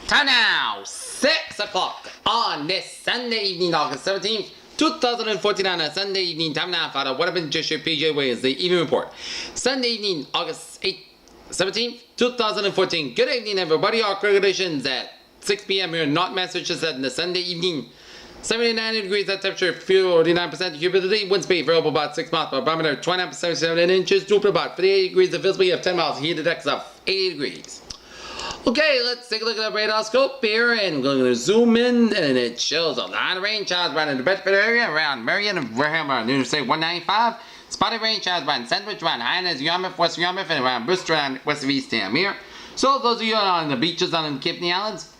Time now, 6 o'clock on this Sunday evening, August 17th, 2014 on a Sunday evening. Time now for the What Happened Just Your PJ Way is the evening report. Sunday evening, August 17th, 2014. Good evening, everybody. Our congratulations at 6 p.m. here in North Massachusetts in the Sunday evening. 79 degrees at temperature, 49% humidity, wind speed variable about 6 miles per barometer, 29% 77 inches, droop about 58 degrees, the visibility of 10 miles, heat index of 80 degrees. Okay, let's take a look at the radar scope here, and we're going to zoom in, and it shows a line of rain showers around in the Bedford area, around Marion and Wareham, around Interstate 195. Spotty rain showers around Sandwich, around Hyannis, Yarmouth, West Yarmouth, and around Bristol, around west of Eastham here. So those of you on the beaches on the Kidney Islands,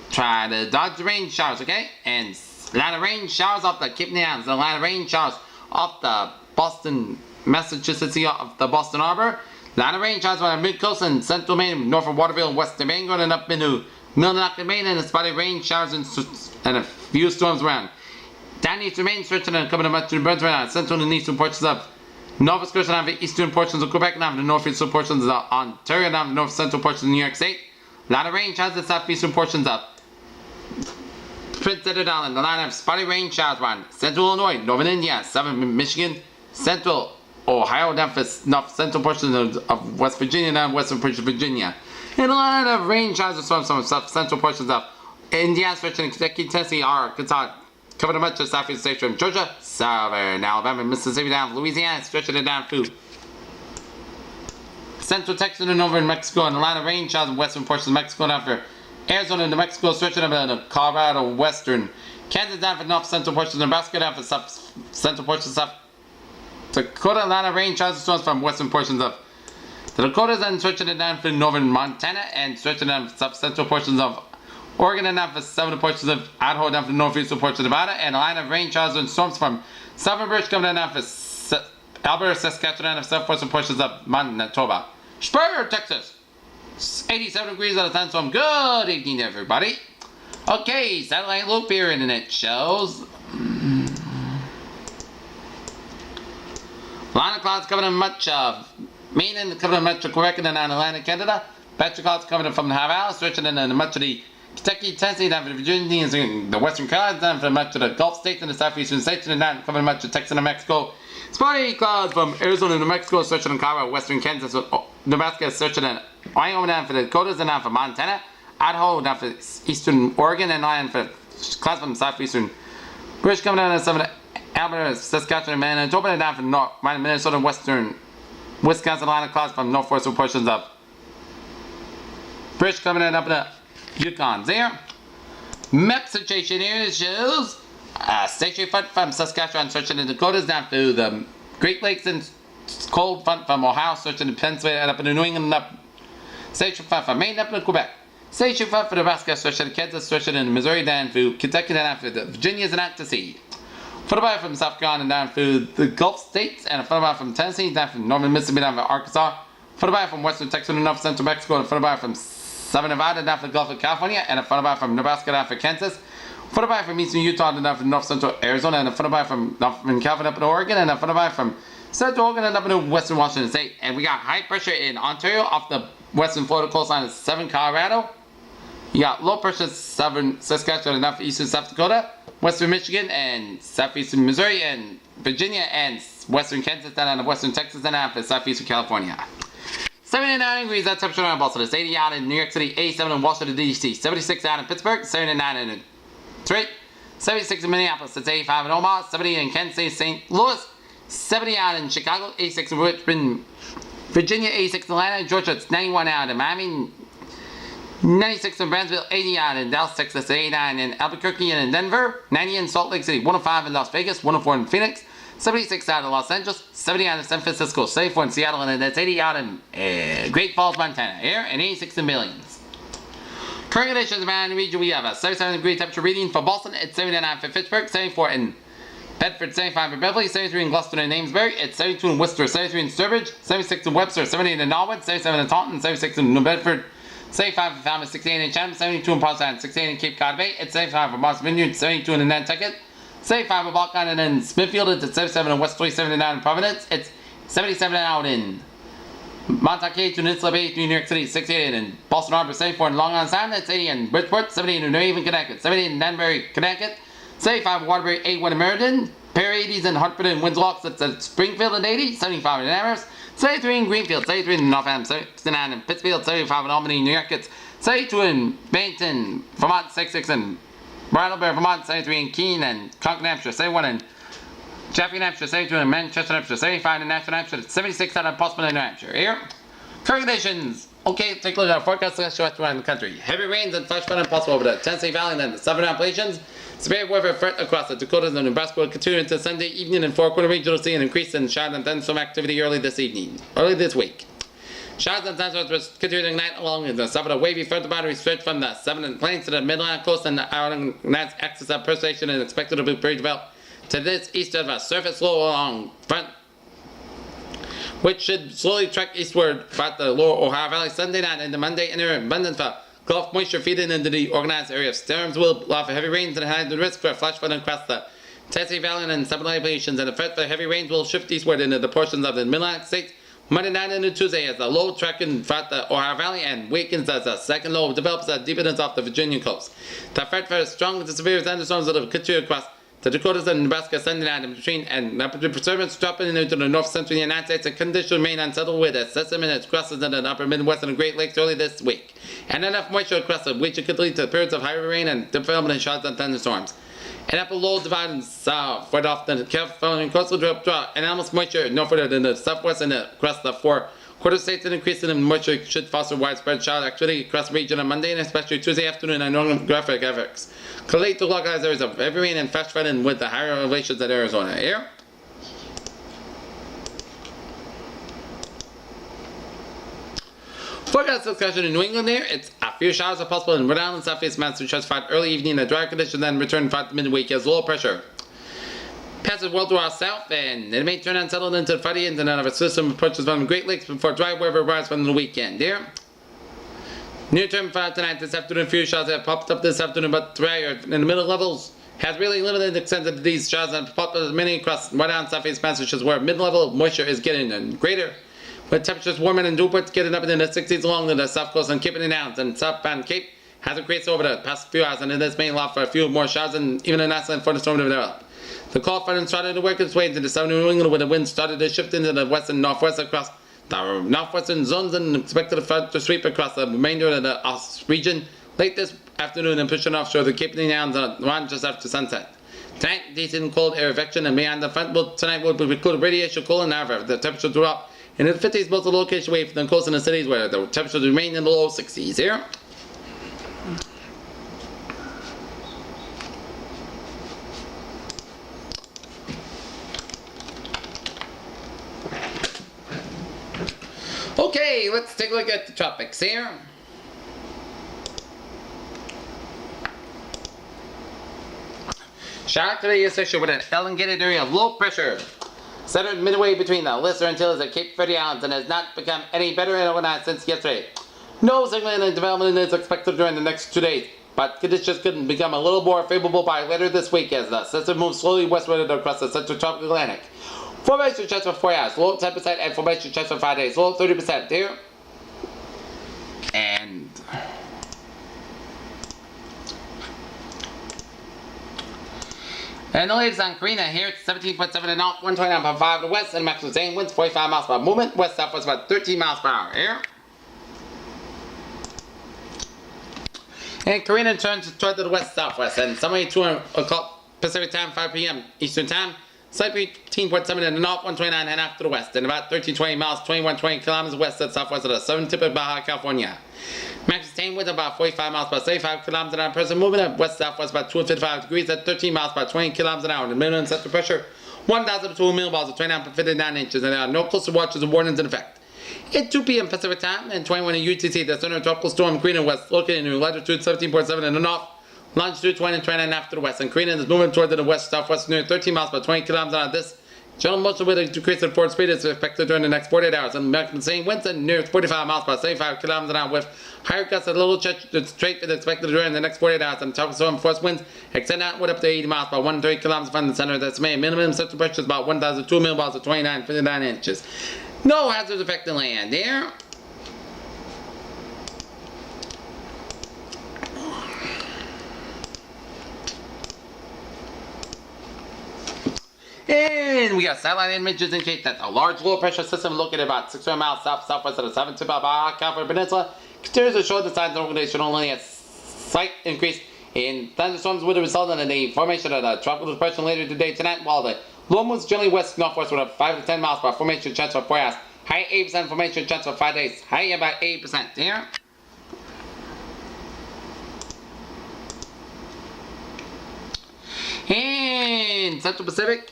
try to dodge the rain showers, okay? And a line of rain showers off the Kidney Islands, a line of rain showers off the Boston, Massachusetts, off the Boston Harbor. Line of rain showers on the mid-coast and central Maine, north of Waterville and western Bangor, and up into Millinocket, Maine, and spotty rain showers and a few storms around. Down eastern Maine, stretching and coming to much to the Brunswick, central and eastern portions of Nova Scotia, and the eastern portions of Quebec, and the northeastern portions of Ontario, and the north central portions of New York State. Line of rain showers in the southeastern portions of Prince Edward Island. The line of spotty rain showers around central Illinois, northern Indiana, southern Michigan, central Ohio, down for north central portions of West Virginia, down western portions of Virginia. And a lot of rain showers and storms from south central portions of Indiana, stretching Kentucky, Tennessee, Arkansas, covering much of southeast states from Georgia, southern Alabama, Mississippi, down Louisiana, stretching it down through central Texas and over in Mexico, and a lot of rain showers in western portions of Mexico, down for Arizona and New Mexico, stretching up into Colorado, western Kansas, down for north central portions of Nebraska, down for south central portions of South Dakota. A lot of rain showers and storms from western portions of the Dakotas, and stretching it down for northern Montana, and stretching down for south central portions of Oregon, and down for southern portions of Idaho, down for northeastern portions of Nevada, and a line of rain showers and storms from southern British coming down for Alberta, Saskatchewan, and southwestern portions of Manitoba. Spur, Texas, 87 degrees at a thunderstorm. Good evening, everybody. Okay, satellite loop here, internet shows. Line of clouds covering much of Maine and covering much of Quebec and Atlantic Canada. Patch of clouds covering from the High Valley, stretching into much of the Kentucky, Tennessee, down for Virginia, and the Western Carolinas, down for much of the Gulf States and the Southeastern States, and down covering much of Texas and Mexico. Spotty clouds from Arizona and New Mexico, stretching in Colorado, Western Kansas, Nebraska, stretching in Wyoming, down for the Dakotas, and down for Montana, Idaho, down for eastern Oregon, and down for clouds from southeastern British coming down to some of the Alberta, Saskatchewan, Manitoba, and down from north, Minnesota, western Wisconsin, line of clouds from northwestern portions of British coming in up in the Yukon. There, map situation here shows stationary front from Saskatchewan, stretching the Dakotas, down through the Great Lakes, and cold front from Ohio, stretching to Pennsylvania, and up into New England, and up stationary front from Maine, up into Quebec. Stationary front for Nebraska, stretching to Kansas, stretching into Missouri, down through Kentucky, down through the Virginias, and out to sea. Followed from South Carolina down through the Gulf States, and followed from Tennessee down from northern Mississippi down to Arkansas, followed from western Texas and north central Mexico, and followed from southern Nevada down to the Gulf of California, and followed from Nebraska down to Kansas, followed from eastern Utah down to north central Arizona, and followed from northern California up to Oregon, and followed from central Oregon and up into western Washington State. And we got high pressure in Ontario off the western Florida coastline of southern Colorado. You got low pressure southern Saskatchewan and up eastern South Dakota, western Michigan, and southeastern Missouri, and Virginia, and western Kansas, down to western Texas, and down to southeastern California. 79 degrees at temperature in Boston. It's 80 out in New York City, 87 in Washington, D.C., 76 out in Pittsburgh, 79 in Detroit, 76 in Minneapolis, it's 85 in Omaha, 70 in Kansas City, St. Louis, 70 out in Chicago, 86 in Richmond, Virginia, 86 in Atlanta, Georgia, it's 91 out in Miami, 96 in Brownsville, 80 out in Dallas, Texas, 89 in Albuquerque and in Denver, 90 in Salt Lake City, 105 in Las Vegas, 104 in Phoenix, 76 out in Los Angeles, 70 out in San Francisco, 74 in Seattle, and that's 80 out in Great Falls, Montana, here, and 86 in Billings. Current conditions around the region, we have a 77 degree temperature reading for Boston, it's 79 for Pittsburgh, 74 in Bedford, 75 in Beverly, 73 in Gloucester and Amesbury, it's 72 in Worcester, 73 in Sturbridge, 76 in Webster, 78 in Norwood, 77 in Taunton, 76 in New Bedford, 75 in Falmouth, 68 in Chatham, 72 in Portsmouth, 68 in Cape Cod Bay, it's 75 for Martha's Vineyard, 72 in Nantucket, 75 in Balkan, and in Smithfield, it's 77 in West 77 in Providence, it's 77 out in Montague to Peninsula Bay to New York City, 68 in Boston Harbor, 74 in Long Island Sound, that's 80 in Bridgeport, 78 in New Haven, Connecticut, 78 in Danbury, Connecticut, 75 in Waterbury, 81 in Meriden, Perry 80s in Hartford and Windsor, that's at Springfield at 80, 75 in Amherst, 73 in Greenfield, 73 in Northampton, 69 in Pittsfield, 75 in Albany, New York, it's 72 in Bennington, Vermont, 66 in Brattleboro, Vermont, 73 in Keene and Concord, Hampshire, 71 in Chaffee, New Hampshire, 72 in Manchester, New Hampshire, 75 in Nashville, New Hampshire, 76 out of Portsmouth, New Hampshire. Here, current conditions. Okay, take a look at our forecast around the country. Heavy rains and flash flooding possible over the Tennessee Valley and then the southern Appalachians. Severe weather threat across the Dakotas and Nebraska will continue into Sunday evening and four-quarter region will see an increase in showers and thunderstorm activity early this week. Showers and thunderstorms will continue to ignite along the southern wavy frontal boundary stretch from the southern plains to the Midland coast and the outer axis of precipitation is expected to be developed to this east of a surface low along front, which should slowly trek eastward throughout the lower Ohio Valley Sunday night into Monday, and there are abundance of Gulf moisture feeding into the organized area. Storms will allow for heavy rains and high the risk for flash flooding across the Tennessee Valley and southern Appalachians, and the threat for heavy rains will shift eastward into the portions of the Mid-Atlantic states Monday night into Tuesday as the low trekking throughout the Ohio Valley and weakens as the second low develops as deepens off the Virginia coast. The threat for strong to severe thunderstorms will continue across the Dakotas and Nebraska Sunday night in between, and disturbance dropping into the north central United States, and conditions remain unsettled with a system and its crosses in the upper Midwest and Great Lakes early this week. And enough moisture across the which could lead to periods of heavy rain and development of showers and thunderstorms. An upper low dividing south right off the California coastal drop and almost moisture northward in the southwest and across the four-quarter states, and increasing in moisture should foster widespread shower activity across the region on Monday and especially Tuesday afternoon and orographic efforts. Collate to localized areas of heavy rain and flash flooding with the higher elevations at Arizona. Here. Forecast discussion in New England here. It's a few showers are possible in Rhode Island, southeast Massachusetts, throughout early evening and dry conditions, then return throughout the midweek as low pressure passes well to our south, and it may turn unsettled into Friday into another system approaches from the Great Lakes before dry weather arrives from the weekend. Here. Near term for tonight, this afternoon, few showers have popped up this afternoon, but drier in the middle levels has really limited extent of these showers and popped up many across Rhode Island, southeast Massachusetts, where mid-level moisture is getting greater, with temperatures warmer than Newport getting up in the 60s along the south coast and Cape and Downs, and southbound Cape has increased over the past few hours, and this may allow for a few more showers and even an accident for the storm to develop. The cold front started to work its way into the southern New England, where the wind started to shift into the west and northwest across the northwestern zones, and expected to sweep across the remainder of the region late this afternoon and pushing offshore the Cape and Downs around just after sunset. Tonight, decent cold air evacuation, and beyond the front tonight will include radiation cold, and however the temperature drop in the 50s most of the location away from the coast in the cities where the temperatures remain in the low 60s here. Okay, let's take a look at the tropics here. Shower today is associated with an elongated area of low pressure centered midway between the Lister Antilles and Cape Verde Islands, and has not become any better overnight since yesterday. No significant development is expected during the next 2 days, but conditions could become a little more favorable by later this week as the system moves slowly westward across the central tropical Atlantic. Formation chance for 4 hours, low 10%, and formation chance for 5 days, low 30% here. And the latest on Karina here, it's 17.7 and north, 129.5 to the west, and maximum sustained winds 45 miles per hour movement, west southwest about 13 miles per hour here. And Karina turns toward the west southwest, and somewhere 2 o'clock Pacific time, 5 p.m. Eastern time. Slightly 15.7 in the north, 129 and half to the west, and about 1320 miles, 2120 kilometers west and southwest of the southern tip of Baja California. Max sustained wind about 45 miles per 75 kilometers an hour per movement at west southwest about 255 degrees at 13 miles per 20 kilometers an hour. The minimum central pressure 1,002 millibars of 29.59 inches, and there are no coastal watches or warnings in effect. At 2 p.m. Pacific time and 21 in UTC, the center of tropical storm Karina was located in latitude 17.7 in the north, longitude 20 and 29 after the west, and Karina is moving toward the west southwest near 13 miles per 20 kilometers an hour. This general motion with a decrease in forward speed is expected during the next 48 hours, and the same winds near 45 miles per 75 kilometers an hour with higher gusts at a little straight is expected during the next 48 hours, and tropical storm force winds extend outward up to 80 miles per 130 kilometers from the center of the estimated minimum central pressure is about 1,002 millibars of 29.59 inches. No hazards affecting land there. And we got satellite images indicate that a large low pressure system located about 600 miles southwest of the southern tip of Baja California Peninsula continues to show the signs of organization only a slight increase in thunderstorms would result in the formation of a tropical depression later today tonight, while the low moves generally west northwest with a 5 to 10 miles per formation chance for 4 hours. High 80% formation chance for 5 days. High about 80% here. And Central Pacific,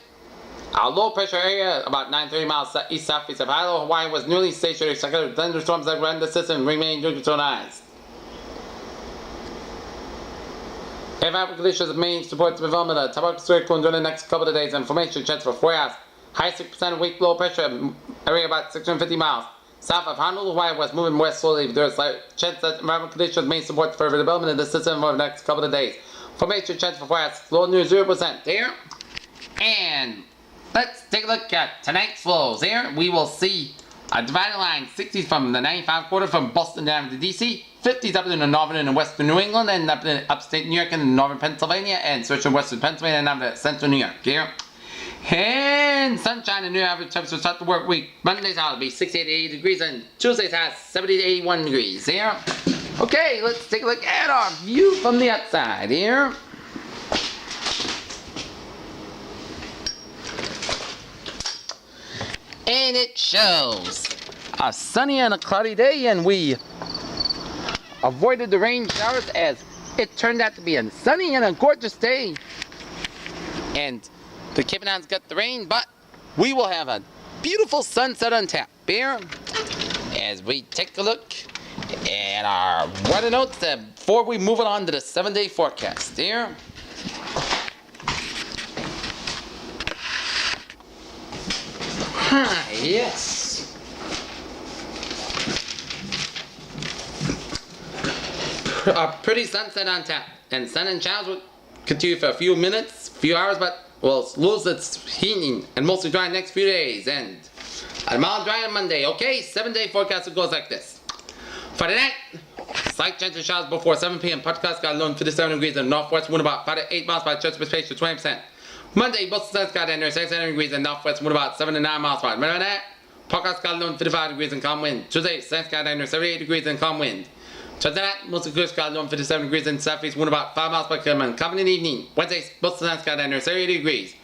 a low pressure area about 930 miles east southeast of Hilo, Hawaii was nearly stationary. Second thunderstorms that run the system remain during its own eyes. Favorable conditions may support the development of a tropical cyclone during the next couple of days. Information chance for 4 hours. High 6% weak low pressure area about 650 miles. South of Honolulu, Hawaii was moving west slowly. There is a chance that environmental conditions may support further development of the system over the next couple of days. Formation chance for 4 hours. Low near 0% there. And let's take a look at tonight's flows here. We will see a dividing line 60s from the 95 quarter from Boston down to DC. 50s up in the northern and western New England, and up in upstate New York and northern Pennsylvania, and searching western Pennsylvania and up to central New York here. And sunshine and new average temperatures start the work week. Monday's high will be 68 to 80 degrees, and Tuesday's high 70 to 81 degrees here. Okay, let's take a look at our view from the outside here. And it shows a sunny and a cloudy day, and we avoided the rain showers as it turned out to be a sunny and a gorgeous day. And the Cape Anons got the rain, but we will have a beautiful sunset on tap here as we take a look at our weather notes before we move on to the 7-day forecast here. Yes. A pretty sunset on tap, and sun and showers will continue for a few minutes, few hours, but will lose its heating and mostly dry next few days, and a mild dry on Monday. Okay, 7-day forecast goes like this. For tonight, slight chance of showers before 7 p.m. Podcast got alone 57 degrees in the northwest, wind about 5 to 8 miles by chance of space to 20%. Monday, both suns got under 67 degrees in northwest, wind about 7 to 9 miles by. Remember that? Podcast got alone 55 degrees in calm wind. Tuesday, suns got under 78 degrees in calm wind. So that, most of the coast got alone 57 degrees in southeast, wind about 5 miles per kilometer. Coming in the evening, Wednesday, both suns got under 78 degrees.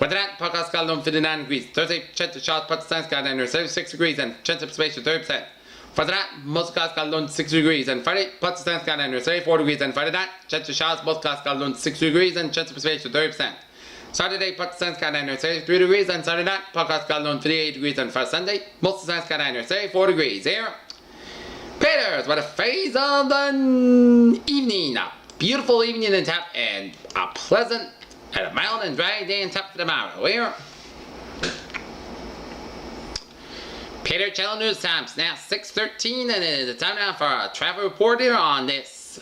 With that, podcast got alone 59 degrees. Thursday, chance of showers, but the suns got under 76 degrees and chance of space to 30%. For that, most clouds got alone 60 degrees. And Friday, plus the suns got under 34 degrees. And Friday night, chance of showers, most clouds got alone 60 degrees and chance of space to 30%. Saturday, plus the suns got under 33 degrees. And Saturday night, podcast got alone 58 degrees. And for Sunday, most of the suns got under 34 degrees. Here, Peters, what a phase of the evening. A beautiful evening in tap and a pleasant and a mild and dry day in tap for tomorrow. Here, Peter Channel News Times, now 6:13, and it is the time now for a travel report here on this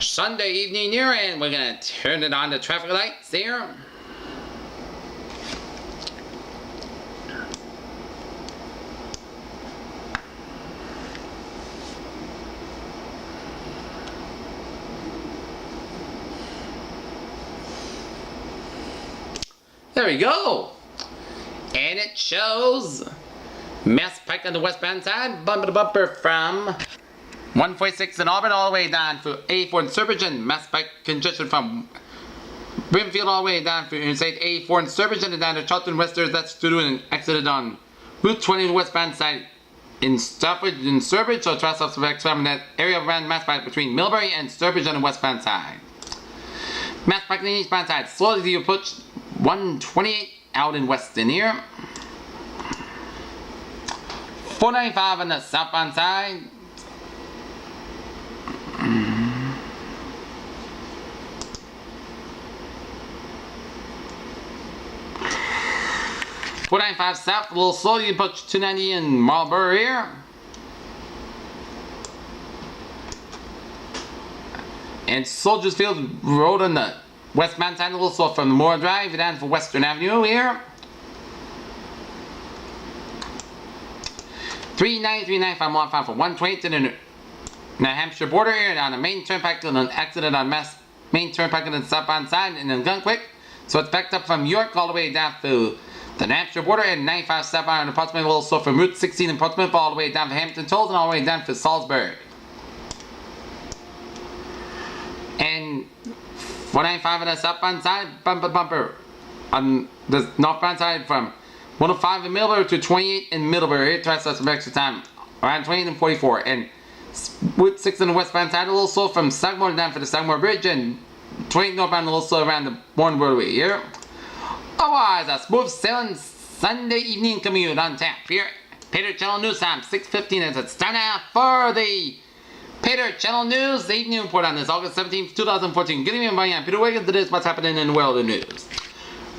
Sunday evening here, and we're going to turn it on to traffic lights here. There we go. And it shows Mass Pike on the westbound side, bumper to bumper from 146 in Auburn all the way down to 84 in Sturbridge, and Mass Pike congestion from Brimfield all the way down to Interstate 84 in Sturbridge and down to Charlton Westers. That's due to an accident on Route 20 on the westbound side in Stafford and Sturbridge, so try to select from that area around Mass Pike between Millbury and Sturbridge on the westbound side. Mass Pike on the eastbound side, slowly to your approach 128 out in Weston here. 495 on the southbound side. .495 south, a little slow, you approach 290 in Marlborough here. And Soldiers Field Road on the westbound side, a little slow from the Moore Drive down for Western Avenue here. 3939 from 120 to the New Hampshire border here on the main turnpike to an accident on main turnpike on the southbound side and then Gunquick. So it's backed up from York all the way down to the New Hampshire border and 95 southbound in Portsmouth, also from Route 16 in Portsmouth all the way down to Hampton Tolls and all the way down to Salisbury. And 495 on the southbound side, bumper on the northbound side from 105 in Middlebury to 28 in Middlebury. It tries to some extra time around 28 and 44. And Route 6 on the westbound side, a little slow from Sagamore down for the Sagamore Bridge and 28 northbound, a little slow around the Bourne Roadway here. Otherwise, a smooth sailing Sunday evening commute on tap here. Peter Channel News time 6:15 as it's time now for the Peter Channel News, the evening report on this August 17th, 2014. Good evening, everybody. I'm Peter Wiggins. Today is what's happening in the world of news.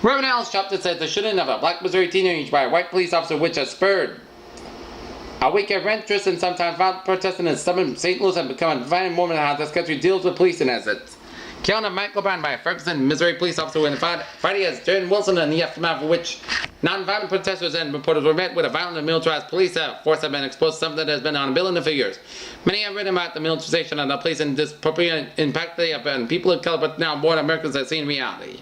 Reverend Allen's chapter says the shooting of a black Missouri teenager by a white police officer, which has spurred a week of interest and sometimes violent protesting in southern St. Louis, and become a defining moment of how this country deals with policing as it's. Killing of Michael Brown by a Ferguson, Missouri police officer when Friday as Darren Wilson, in the aftermath of which non-violent protesters and reporters were met with a violent and militarized police force have been exposed to something that has been on a bill in the figures. Many have written about the militarization of the police and disproportionate impact they have on people of color, but now more Americans have seen reality.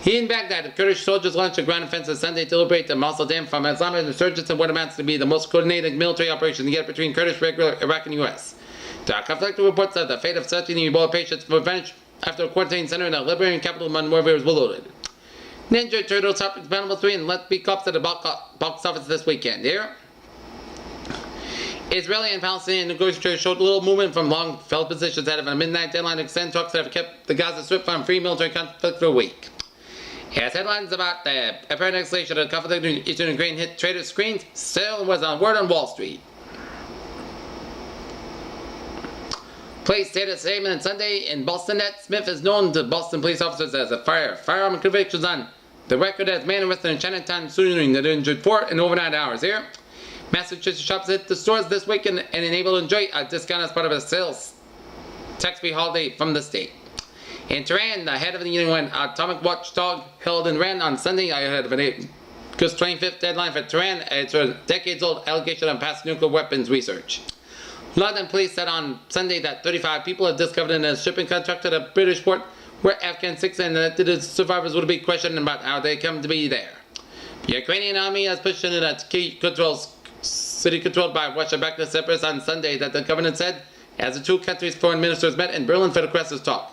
Here in Baghdad, the Kurdish soldiers launched a ground offensive Sunday to liberate the Mosul Dam from Islamic insurgents in what amounts to be the most coordinated military operation yet between Kurdish, regular Iraq, and U.S. There are conflicting reports of the fate of 13 Ebola patients were vanished after a quarantine center in the Liberian capital Monrovia was loaded. Ninja Turtles topped Expendable 3 and Let's Be Cops at the box office this weekend. Here, Israeli and Palestinian negotiators showed little movement from long-held positions that have a midnight deadline to extend talks that have kept the Gaza Strip from free military conflict for a week. As headlines about the apparent escalation of the conflict in eastern Ukraine hit traders' screens, sale was on word on Wall Street. Police stated a statement on Sunday in Boston that Smith is known to Boston police officers as a firearm convictions on the record as man arrested in Chinatown shooting that injured 4 in overnight hours. Here, Massachusetts shops hit the stores this weekend and enabled to enjoy a discount as part of a sales tax-free holiday from the state. In Tehran, the head of the UN Atomic Watchdog held in Iran on Sunday ahead of an August 25th deadline for Tehran. It's a decades-old allegation of past nuclear weapons research. London police said on Sunday that 35 people had discovered in a shipping contract at a British port where Afghan 6 and the survivors would be questioned about how they come to be there. The Ukrainian army has pushed in a key city controlled by Russia-backed separatists on Sunday that the government said as the two countries' foreign ministers met in Berlin for the crisis talk.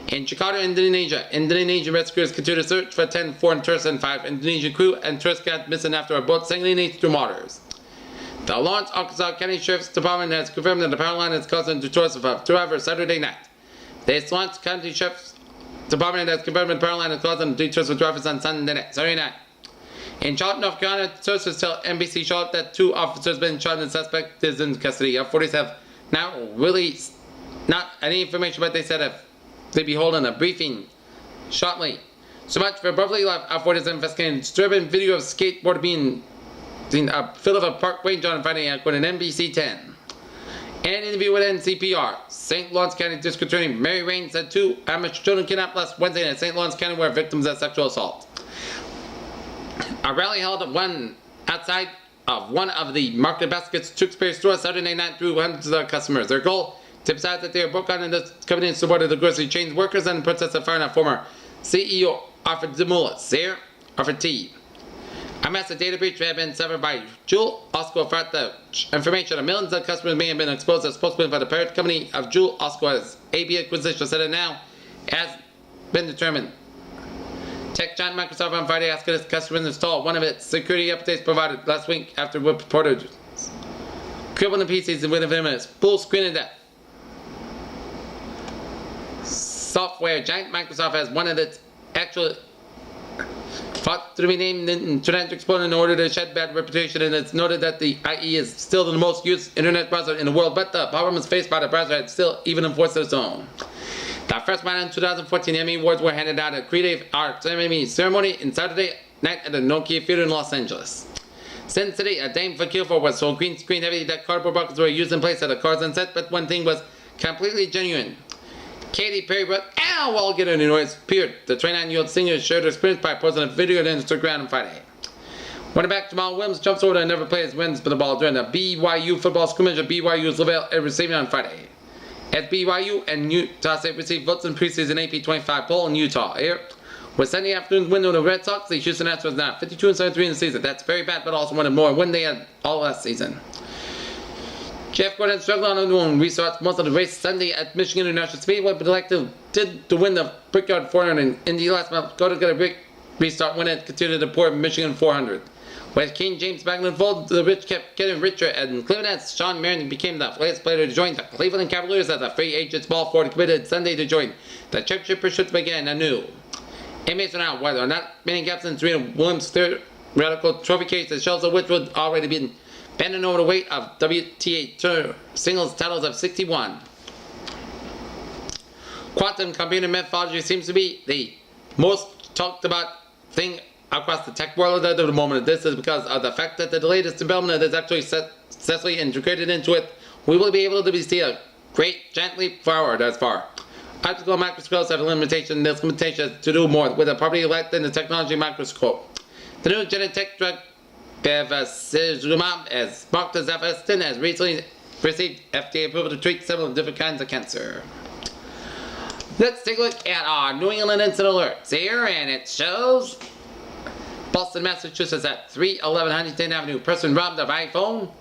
In Jakarta, Indonesia, Indonesian rescuers continue to search for 10 foreign tourists and 5 Indonesian crew and tourists got missing after a boat sank through waters. The Lawrence, Arkansas County Sheriff's Department has confirmed that the power line is causing detours of 2 hours Saturday night. The Lawrence County Sheriff's Department has confirmed that the power line is causing detours of drivers on Saturday night. In Charlotte, North Carolina, sources tell NBC Charlotte that 2 officers been shot and the suspect is in custody. Authorities have now released not any information, but they said they'd be holding a briefing shortly. So much for Beverly Life. Authorities investigating disturbing video of skateboard being seen a Philippa Park range on Friday according to NBC 10. An interview with NCPR. St. Lawrence County District Attorney Mary Rain said 2 amateur children kidnapped last Wednesday in St. Lawrence County were victims of sexual assault. A rally held outside of one of the Market Baskets Tewksbury stores Saturday night drew hundreds of customers. Their goal to emphasize that they are broke on in this company in support of the grocery chain's workers and protest of firing a former CEO Alfred Zimulis. There, Alfred T. A massive data breach had been suffered by Jewel Osco throughout the information of millions of customers may have been exposed as spokesman for the parent company of Jewel Osco as AB acquisition said it now has been determined. Tech giant Microsoft on Friday asked its customers to install one of its security updates provided last week after reported cribbling the PCs with a full screen of death. Software giant Microsoft has one of its actual thought to be named Internet Explorer in order to shed bad reputation, and it's noted that the IE is still the most used internet browser in the world, but the problems faced by the browser had still even enforced its own. The first round in 2014 Emmy Awards were handed out at Creative Arts Emmy ceremony in Saturday night at the Nokia Theater in Los Angeles. Sin City, a Dame for Kilfor was so green screen heavy that cardboard boxes were used in place of the cars on set, but one thing was completely genuine. Katy Perry wrote, "Ow!" while getting noise appeared. The 29-year-old singer shared her experience by posting a video on Instagram on Friday. Running back Jamal Williams jumps over and never plays, wins for the ball during the BYU football scrimmage at BYU's Lavelle receiving on Friday. At BYU and Utah State received votes in preseason AP 25 poll in Utah. Here, with Sunday afternoon's win over the Red Sox, the Houston Astros now 52-73 in the season. That's very bad, but also one of more win they had all last season. Jeff Gordon struggled on doing restarts most of the race Sunday at Michigan International Speedway, but elected did to win the Brickyard 400 in Indy last month. Go to get a big restart when it continued to pour Michigan 400. With King James back in the fold, the rich kept getting richer, and Cleveland as Sean Marion became the latest player to join the Cleveland Cavaliers as a free agent. Small forward committed Sunday to join the championship pursuits begin anew. Inmates are now whether or not Manning Gibson's Serena Williams' theoretical trophy case that shows which would already been bending over the weight of WTA Tour singles titles of 61. Quantum computer mythology seems to be the most talked about thing across the tech world at the moment. This is because of the fact that the latest development is actually successfully integrated into it. We will be able to see a great giant leap forward as far. Optical microscopes have a limitation. This limitation is to do more with a property less than the technology microscope. The new genetic drug bevacizumab, as marked as Avastin, has recently received FDA approval to treat several different kinds of cancer. Let's take a look at our New England incident alerts here, and it shows Boston, Massachusetts at 311 Huntington Avenue. Person robbed of iPhone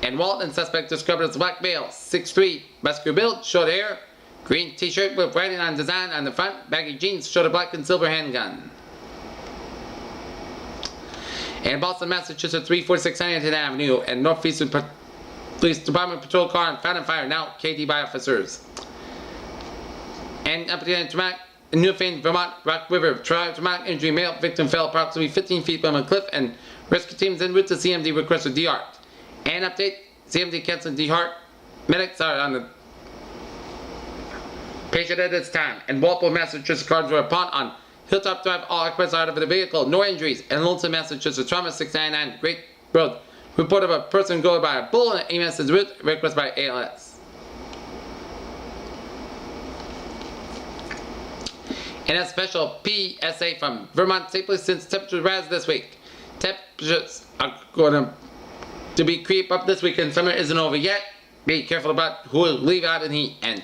and wallet, and suspect discovered as black male. 6'3", muscular build, short hair, green t-shirt with writing on design on the front, baggy jeans, showed a black and silver handgun. In Boston, Massachusetts, 346 Huntington Avenue and Northeastern Police Department patrol car found on fire, now KD by officers. And up in Newfoundland, Vermont, Rock River, traumatic injury, male victim fell approximately 15 feet from a cliff, and rescue teams en route to CMD requested DHeart. And update, CMD canceled DHeart. Medics are on the patient at this time. And Walpole, Massachusetts, cars were upon on Hilltop Drive, all occupants out of the vehicle, no injuries. And Lonesome, Massachusetts, Trauma 699, Great Road. Report of a person going by a bull and EMS is route, request by ALS. And a special PSA from Vermont State Police since temperatures rise this week. Temperatures are going to be creep up this weekend. Summer isn't over yet. Be careful about who will leave out in heat. And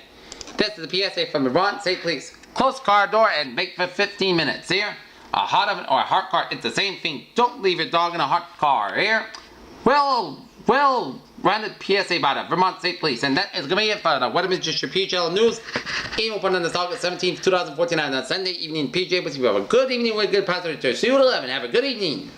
this is the PSA from Vermont State Police. Close car door and wait for 15 minutes. Here, a hot oven or a hot car, it's the same thing. Don't leave your dog in a hot car. Here, well-rounded PSA by the Vermont State Police. And that is going to be it for the Weatherman's PGL News. Game open on this August 17th, 2014 on Sunday evening. PJ with you. Have a good evening with good positive. See you at 11. Have a good evening.